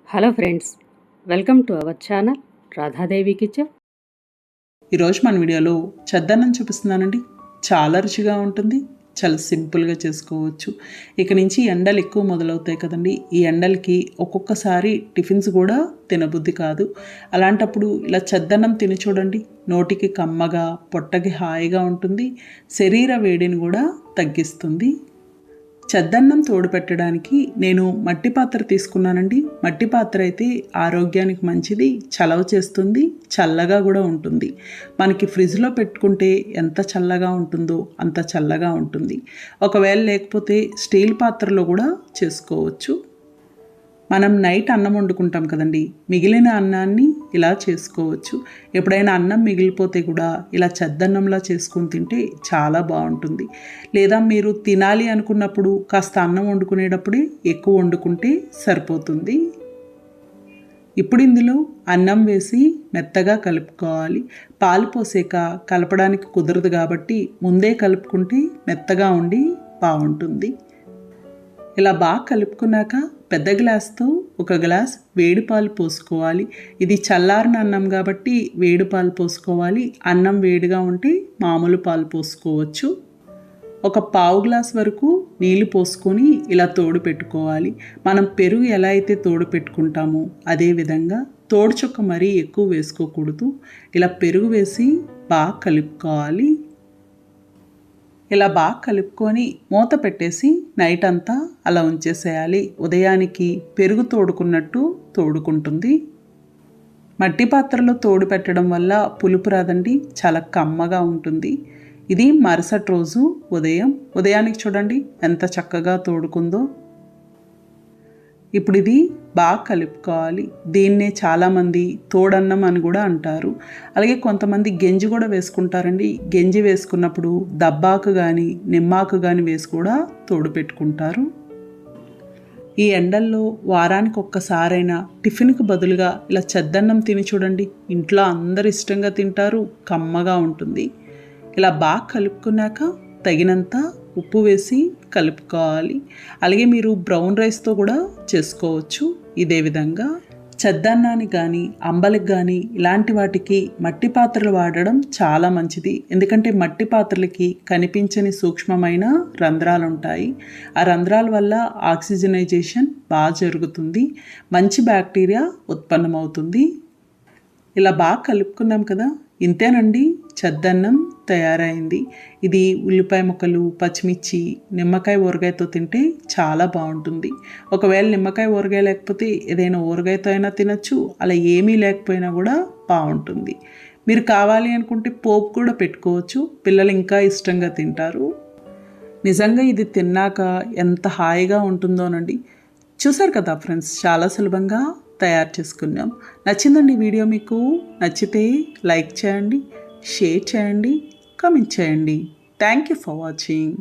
Hello friends, welcome to our channel Radha Devi kitchen. ఈరోజు మన వీడియోలో చద్దన్నం చూపిస్తున్నానండి. చాలా రుచిగా ఉంటుంది, చాలా సింపుల్గా చేసుకోవచ్చు. ఇక నుంచి ఎండలు ఎక్కువ మొదలవుతాయి కదండి. ఈ ఎండలకి ఒక్కొక్కసారి టిఫిన్స్ కూడా తినబుద్ధి కాదు. అలాంటప్పుడు ఇలా చద్దన్నం తిని చూడండి. నోటికి కమ్మగా, పొట్టకి హాయిగా ఉంటుంది, శరీర వేడిని కూడా తగ్గిస్తుంది. చద్దన్నం తోడు పెట్టడానికి నేను మట్టి పాత్ర తీసుకున్నానండి. మట్టి పాత్ర అయితే ఆరోగ్యానికి మంచిది, చలవ చేస్తుంది, చల్లగా కూడా ఉంటుంది. మనకి ఫ్రిడ్జ్లో పెట్టుకుంటే ఎంత చల్లగా ఉంటుందో అంత చల్లగా ఉంటుంది. ఒకవేళ లేకపోతే స్టీల్ పాత్రలో కూడా చేసుకోవచ్చు. మనం నైట్ అన్నం వండుకుంటాం కదండి, మిగిలిన అన్నాన్ని ఇలా చేసుకోవచ్చు. ఎప్పుడైనా అన్నం మిగిలిపోతే కూడా ఇలా చద్దన్నంలా చేసుకొని తింటే చాలా బాగుంటుంది. లేదా మీరు తినాలి అనుకున్నప్పుడు కాస్త అన్నం వండుకునేటప్పుడే ఎక్కువ వండుకుంటే సరిపోతుంది. ఇప్పుడు ఇందులో అన్నం వేసి మెత్తగా కలుపుకోవాలి. పాలు పోసాక కలపడానికి కుదరదు కాబట్టి ముందే కలుపుకుంటే మెత్తగా ఉండి బాగుంటుంది. ఇలా బాగా కలుపుకున్నాక పెద్ద గ్లాస్తో ఒక గ్లాస్ వేడి పాలు పోసుకోవాలి. ఇది చల్లారిన అన్నం కాబట్టి వేడి పాలు పోసుకోవాలి. అన్నం వేడిగా ఉంటే మామూలు పాలు పోసుకోవచ్చు. ఒక పావు గ్లాస్ వరకు నీళ్లు పోసుకొని ఇలా తోడు పెట్టుకోవాలి. మనం పెరుగు ఎలా అయితే తోడు పెట్టుకుంటామో అదేవిధంగా తోడు చుక్క మరీ ఎక్కువ వేసుకోకూడదు. ఇలా పెరుగు వేసి బాగా కలుపుకోవాలి. ఇలా బాగా కలుపుకొని మూత పెట్టేసి నైట్ అంతా అలా ఉంచేసేయాలి. ఉదయానికి పెరుగు తోడుకున్నట్టు తోడుకుంటుంది. మట్టి పాత్రలో తోడు పెట్టడం వల్ల పులుపు రాదండి, చాలా కమ్మగా ఉంటుంది. ఇది మరుసటి రోజు ఉదయానికి చూడండి ఎంత చక్కగా తోడుకుందో. ఇప్పుడు ఇది బాగా కలుపుకోవాలి. దీన్నే చాలామంది తోడన్నం అని కూడా అంటారు. అలాగే కొంతమంది గెంజి కూడా వేసుకుంటారండి. గెంజి వేసుకున్నప్పుడు దబ్బాకు కానీ నిమ్మాకు కానీ వేసి కూడా తోడు పెట్టుకుంటారు. ఈ ఎండల్లో వారానికి ఒక్కసారైనా టిఫిన్కి బదులుగా ఇలా చద్దన్నం తిని చూడండి. ఇంట్లో అందరు ఇష్టంగా తింటారు, కమ్మగా ఉంటుంది. ఇలా బాగా కలుపుకున్నాక తగినంత ఉప్పు వేసి కలుపుకోవాలి. అలాగే మీరు బ్రౌన్ రైస్తో కూడా చేసుకోవచ్చు. ఇదే విధంగా చద్దన్నానికి కానీ అంబలికి కానీ ఇలాంటి వాటికి మట్టి పాత్రలు వాడడం చాలా మంచిది. ఎందుకంటే మట్టి పాత్రలకి కనిపించని సూక్ష్మమైన రంధ్రాలు ఉంటాయి. ఆ రంధ్రాల వల్ల ఆక్సిజనైజేషన్ బాగా జరుగుతుంది, మంచి బ్యాక్టీరియా ఉత్పన్నమవుతుంది. ఇలా బాగా కలుపుకున్నాం కదా, ఇంతేనండి చద్దన్నం తయారైంది. ఇది ఉల్లిపాయ ముక్కలు, పచ్చిమిర్చి, నిమ్మకాయ ఊరగాయతో తింటే చాలా బాగుంటుంది. ఒకవేళ నిమ్మకాయ ఊరగాయ లేకపోతే ఏదైనా ఊరగాయతో అయినా తినచ్చు. అలా ఏమీ లేకపోయినా కూడా బాగుంటుంది. మీరు కావాలి అనుకుంటే పోపు కూడా పెట్టుకోవచ్చు. పిల్లలు ఇంకా ఇష్టంగా తింటారు. నిజంగా ఇది తిన్నాక ఎంత హాయిగా ఉంటుందోనండి. చూసారు కదా ఫ్రెండ్స్, చాలా సులభంగా తయారు చేసుకున్నాం. నచ్చిందండి వీడియో? మీకు నచ్చితే లైక్ చేయండి, షేర్ చేయండి, కామెంట్ చేయండి. Thank you for watching.